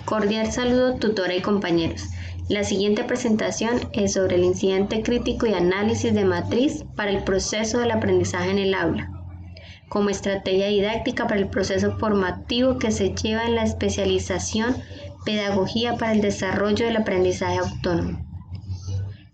Cordial saludo, tutora y compañeros. La siguiente presentación es sobre el incidente crítico y análisis de matriz para el proceso del aprendizaje en el aula, como estrategia didáctica para el proceso formativo que se lleva en la especialización Pedagogía para el Desarrollo del Aprendizaje Autónomo.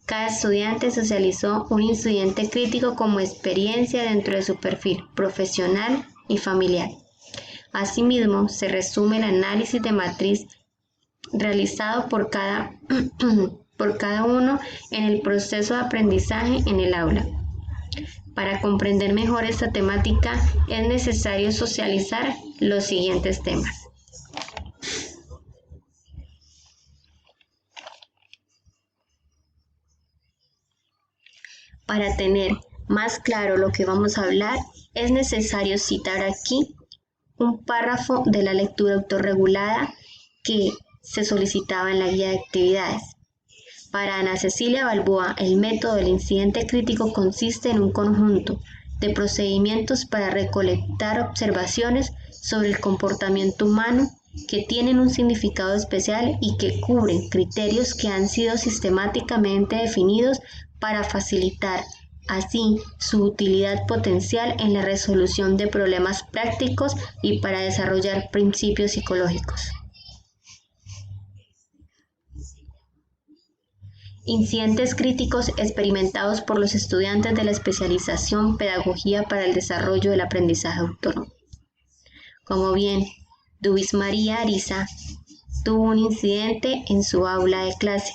Cada estudiante socializó un incidente crítico como experiencia dentro de su perfil profesional y familiar. Asimismo, se resume el análisis de matriz realizado por cada uno en el proceso de aprendizaje en el aula. Para comprender mejor esta temática es necesario socializar los siguientes temas. Para tener más claro lo que vamos a hablar, es necesario citar aquí un párrafo de la lectura autorregulada que se solicitaba en la guía de actividades. Para Ana Cecilia Balboa, el método del incidente crítico consiste en un conjunto de procedimientos para recolectar observaciones sobre el comportamiento humano que tienen un significado especial y que cubren criterios que han sido sistemáticamente definidos para facilitar así su utilidad potencial en la resolución de problemas prácticos y para desarrollar principios psicológicos. Incidentes críticos experimentados por los estudiantes de la especialización Pedagogía para el Desarrollo del Aprendizaje Autónomo. Como bien, Dubis María Ariza tuvo un incidente en su aula de clase.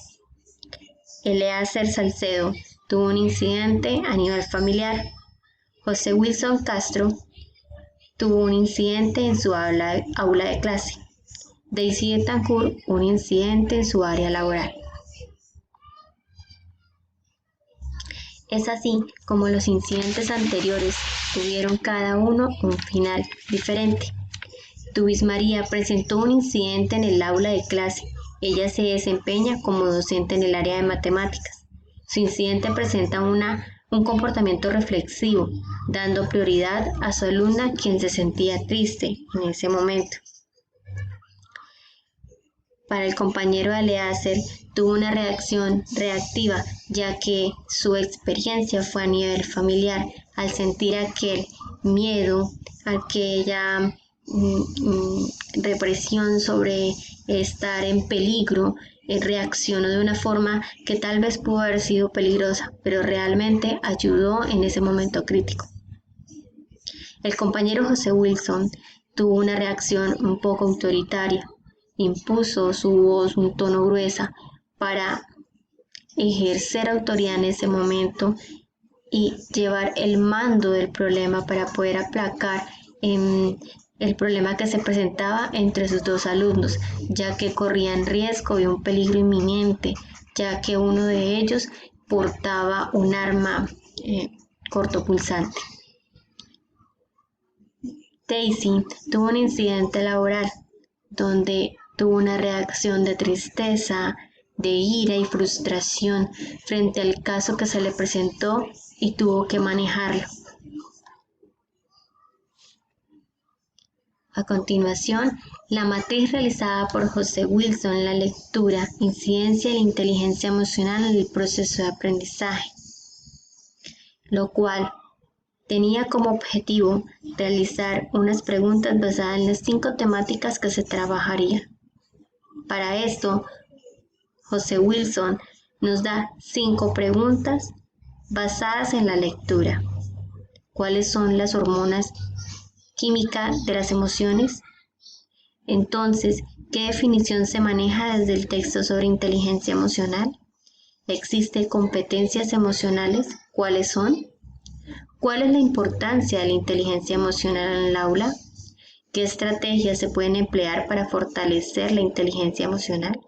Eleazar Salcedo tuvo un incidente a nivel familiar. José Wilson Castro tuvo un incidente en su aula de clase. Daisy Betancourt un incidente en su área laboral. Es así como los incidentes anteriores tuvieron cada uno un final diferente. Dubis María presentó un incidente en el aula de clase. Ella se desempeña como docente en el área de matemáticas. Su incidente presenta un comportamiento reflexivo, dando prioridad a su alumna, quien se sentía triste en ese momento. Para el compañero Eleazar, tuvo una reacción reactiva, ya que su experiencia fue a nivel familiar. Al sentir aquel miedo, aquella represión sobre estar en peligro, reaccionó de una forma que tal vez pudo haber sido peligrosa, pero realmente ayudó en ese momento crítico. El compañero José Wilson tuvo una reacción un poco autoritaria. Impuso su voz un tono gruesa para ejercer autoridad en ese momento y llevar el mando del problema para poder aplacar el problema que se presentaba entre sus dos alumnos, ya que corrían riesgo de un peligro inminente, ya que uno de ellos portaba un arma cortopulsante. Daisy tuvo un incidente laboral donde tuvo una reacción de tristeza, de ira y frustración frente al caso que se le presentó y tuvo que manejarlo. A continuación, la matriz realizada por José Wilson en la lectura Incidencia de la inteligencia emocional en el proceso de aprendizaje, lo cual tenía como objetivo realizar unas preguntas basadas en las 5 temáticas que se trabajarían. Para esto, José Wilson nos da 5 preguntas basadas en la lectura. ¿Cuáles son las hormonas químicas de las emociones? Entonces, ¿qué definición se maneja desde el texto sobre inteligencia emocional? ¿Existen competencias emocionales? ¿Cuáles son? ¿Cuál es la importancia de la inteligencia emocional en el aula? ¿Qué estrategias se pueden emplear para fortalecer la inteligencia emocional?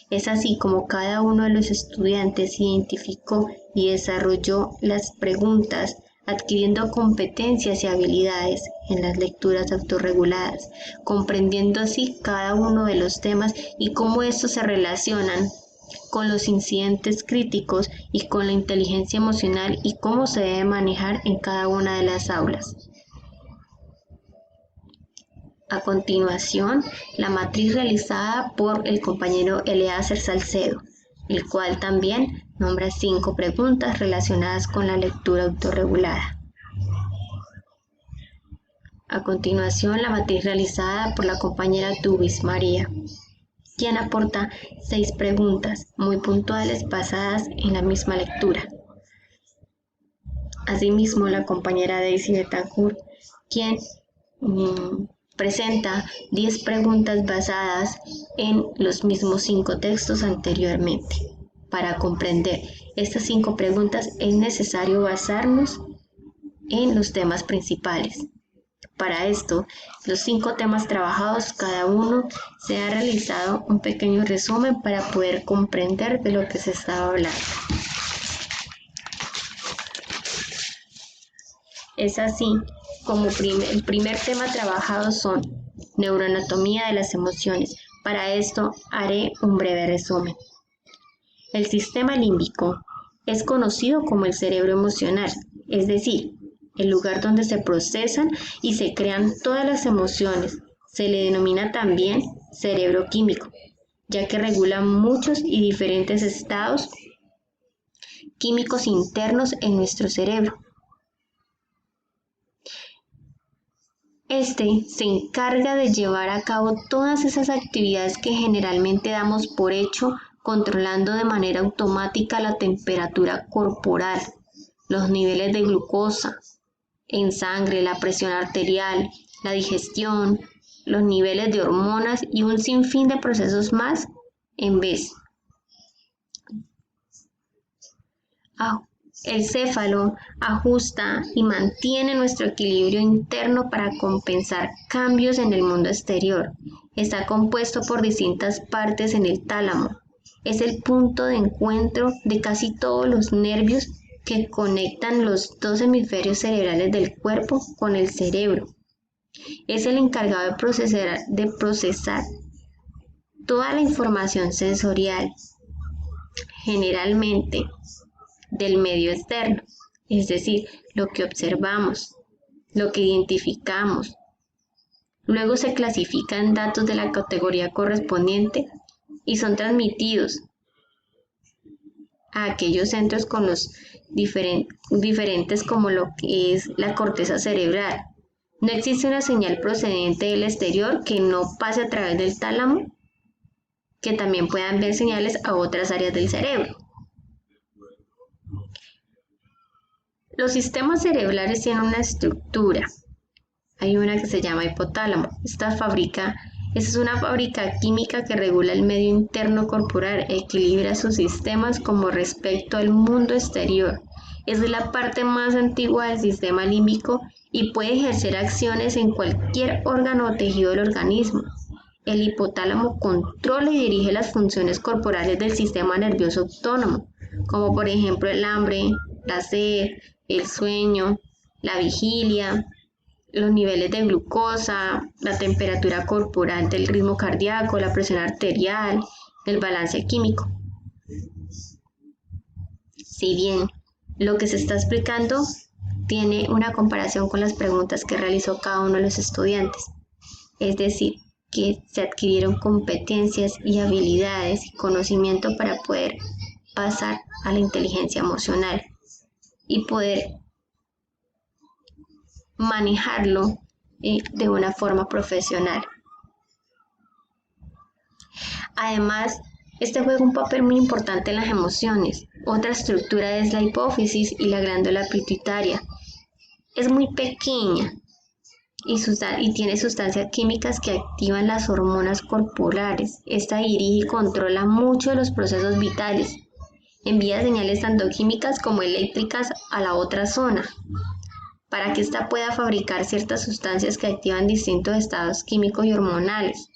Es así como cada uno de los estudiantes identificó y desarrolló las preguntas, adquiriendo competencias y habilidades en las lecturas autorreguladas, comprendiendo así cada uno de los temas y cómo estos se relacionan con los incidentes críticos y con la inteligencia emocional y cómo se debe manejar en cada una de las aulas. A continuación, la matriz realizada por el compañero Eleazar Salcedo, el cual también nombra 5 preguntas relacionadas con la lectura autorregulada. A continuación, la matriz realizada por la compañera Dubis María, quien aporta 6 preguntas muy puntuales basadas en la misma lectura. Asimismo, la compañera Daisy Betancourt, quien presenta 10 preguntas basadas en los mismos 5 textos anteriormente. Para comprender estas 5 preguntas es necesario basarnos en los temas principales. Para esto, los 5 temas trabajados, cada uno se ha realizado un pequeño resumen para poder comprender de lo que se estaba hablando. Es así como el primer tema trabajado son neuroanatomía de las emociones. Para esto haré un breve resumen. El sistema límbico es conocido como el cerebro emocional, es decir, el lugar donde se procesan y se crean todas las emociones. Se le denomina también cerebro químico, ya que regula muchos y diferentes estados químicos internos en nuestro cerebro. Este se encarga de llevar a cabo todas esas actividades que generalmente damos por hecho, controlando de manera automática la temperatura corporal, los niveles de glucosa en sangre, la presión arterial, la digestión, los niveles de hormonas y un sinfín de procesos más en vez. El céfalo ajusta y mantiene nuestro equilibrio interno para compensar cambios en el mundo exterior. Está compuesto por distintas partes en el tálamo. Es el punto de encuentro de casi todos los nervios que conectan los 2 hemisferios cerebrales del cuerpo con el cerebro. Es el encargado de procesar toda la información sensorial, generalmente del medio externo, es decir, lo que observamos, lo que identificamos. Luego se clasifican datos de la categoría correspondiente y son transmitidos a aquellos centros con los diferentes como lo que es la corteza cerebral. No existe una señal procedente del exterior que no pase a través del tálamo, que también puedan ver señales a otras áreas del cerebro. Los sistemas cerebrales tienen una estructura. Hay una que se llama hipotálamo. Esta es una fábrica química que regula el medio interno corporal, equilibra sus sistemas como respecto al mundo exterior. Es la parte más antigua del sistema límbico y puede ejercer acciones en cualquier órgano o tejido del organismo. El hipotálamo controla y dirige las funciones corporales del sistema nervioso autónomo, como por ejemplo el hambre, la sed, el sueño, la vigilia, los niveles de glucosa, la temperatura corporal, del ritmo cardíaco, la presión arterial, el balance químico. Si bien lo que se está explicando tiene una comparación con las preguntas que realizó cada uno de los estudiantes, es decir, que se adquirieron competencias y habilidades y conocimiento para poder pasar a la inteligencia emocional y poder manejarlo de una forma profesional. Además, este juega un papel muy importante en las emociones. Otra estructura es la hipófisis y la glándula pituitaria. Es muy pequeña y tiene sustancias químicas que activan las hormonas corporales. Esta dirige y controla muchos de los procesos vitales. Envía señales tanto químicas como eléctricas a la otra zona, para que ésta pueda fabricar ciertas sustancias que activan distintos estados químicos y hormonales.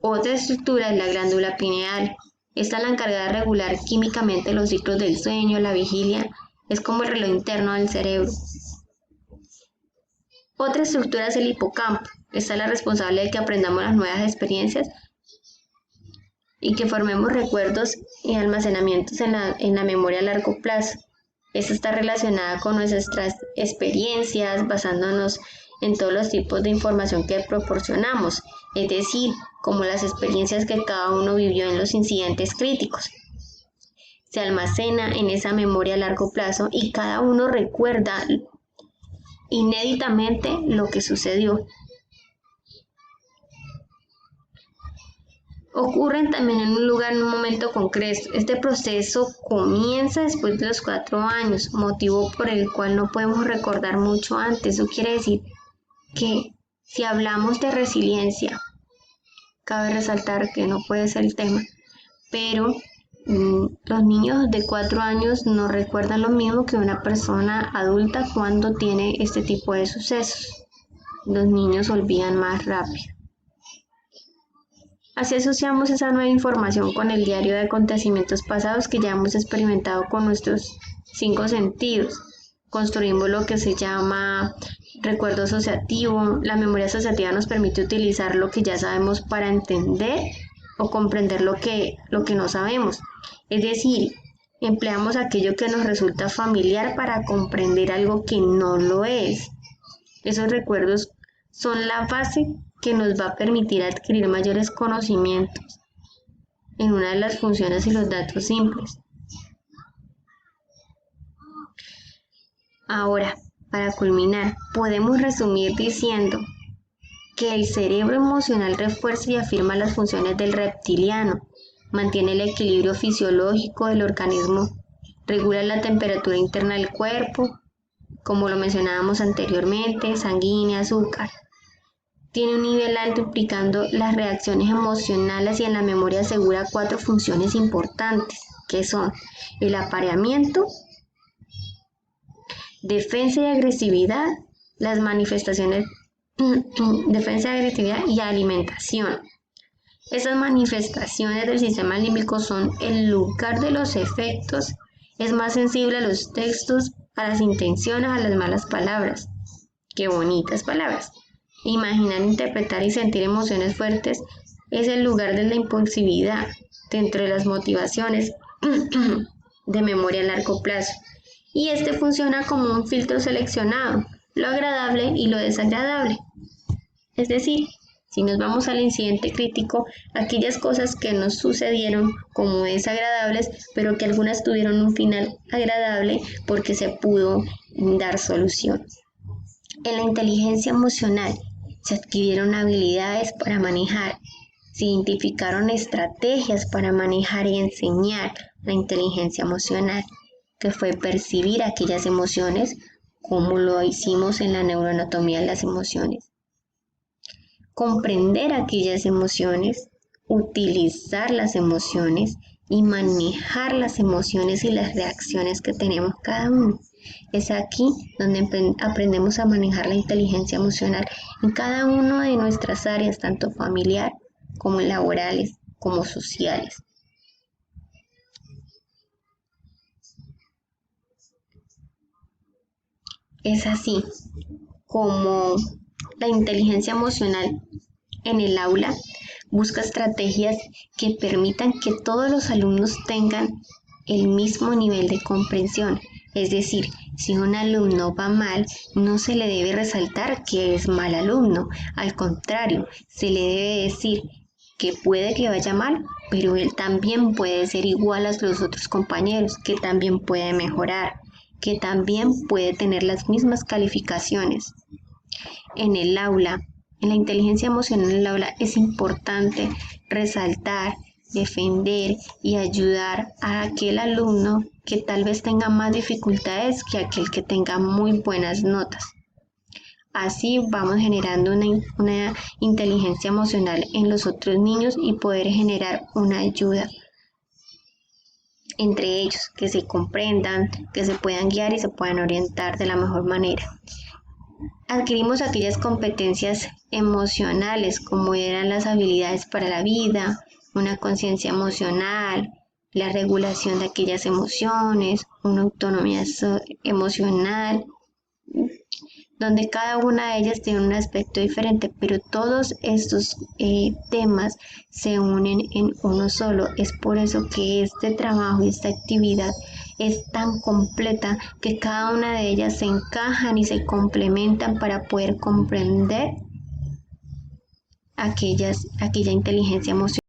Otra estructura es la glándula pineal. Esta es la encargada de regular químicamente los ciclos del sueño, la vigilia, es como el reloj interno del cerebro. Otra estructura es el hipocampo. Esta es la responsable de que aprendamos las nuevas experiencias y que formemos recuerdos y almacenamientos en la memoria a largo plazo. Esta está relacionada con nuestras experiencias, basándonos en todos los tipos de información que proporcionamos, es decir, como las experiencias que cada uno vivió en los incidentes críticos. Se almacena en esa memoria a largo plazo y cada uno recuerda inéditamente lo que sucedió. Ocurren también en un lugar en un momento concreto. Este proceso comienza después de los 4 años, motivo por el cual no podemos recordar mucho antes. Eso quiere decir que si hablamos de resiliencia, cabe resaltar que no puede ser el tema, pero los niños de 4 años no recuerdan lo mismo que una persona adulta cuando tiene este tipo de sucesos. Los niños olvidan más rápido. Así asociamos esa nueva información con el diario de acontecimientos pasados que ya hemos experimentado con nuestros 5 sentidos. Construimos lo que se llama recuerdo asociativo. La memoria asociativa nos permite utilizar lo que ya sabemos para entender o comprender lo que no sabemos. Es decir, empleamos aquello que nos resulta familiar para comprender algo que no lo es. Esos recuerdos son la base que nos va a permitir adquirir mayores conocimientos en una de las funciones y los datos simples. Ahora, para culminar, podemos resumir diciendo que el cerebro emocional refuerza y afirma las funciones del reptiliano, mantiene el equilibrio fisiológico del organismo, regula la temperatura interna del cuerpo, como lo mencionábamos anteriormente, sanguínea, azúcar. Tiene un nivel alto implicando las reacciones emocionales y en la memoria asegura 4 funciones importantes, que son el apareamiento, defensa y agresividad, las manifestaciones, defensa y agresividad y alimentación. Esas manifestaciones del sistema límbico son el lugar de los efectos, es más sensible a los textos, a las intenciones, a las malas palabras. ¡Qué bonitas palabras! Imaginar, interpretar y sentir emociones fuertes es el lugar de la impulsividad dentro de las motivaciones de memoria a largo plazo. Y este funciona como un filtro seleccionado, lo agradable y lo desagradable. Es decir, si nos vamos al incidente crítico, aquellas cosas que nos sucedieron como desagradables, pero que algunas tuvieron un final agradable porque se pudo dar solución. En la inteligencia emocional se adquirieron habilidades para manejar, se identificaron estrategias para manejar y enseñar la inteligencia emocional, que fue percibir aquellas emociones como lo hicimos en la neuroanatomía de las emociones. Comprender aquellas emociones, utilizar las emociones y manejar las emociones y las reacciones que tenemos cada uno. Es aquí donde aprendemos a manejar la inteligencia emocional en cada una de nuestras áreas, tanto familiar como laborales, como sociales. Es así como la inteligencia emocional en el aula busca estrategias que permitan que todos los alumnos tengan el mismo nivel de comprensión. Es decir, si un alumno va mal, no se le debe resaltar que es mal alumno. Al contrario, se le debe decir que puede que vaya mal, pero él también puede ser igual a los otros compañeros, que también puede mejorar, que también puede tener las mismas calificaciones. En el aula, en la inteligencia emocional en el aula es importante resaltar, defender y ayudar a aquel alumno que tal vez tenga más dificultades que aquel que tenga muy buenas notas. Así vamos generando una inteligencia emocional en los otros niños y poder generar una ayuda entre ellos, que se comprendan, que se puedan guiar y se puedan orientar de la mejor manera. Adquirimos aquellas competencias emocionales como eran las habilidades para la vida, una conciencia emocional, la regulación de aquellas emociones, una autonomía emocional, donde cada una de ellas tiene un aspecto diferente, pero todos estos temas se unen en uno solo. Es por eso que este trabajo y esta actividad es tan completa que cada una de ellas se encajan y se complementan para poder comprender aquella inteligencia emocional.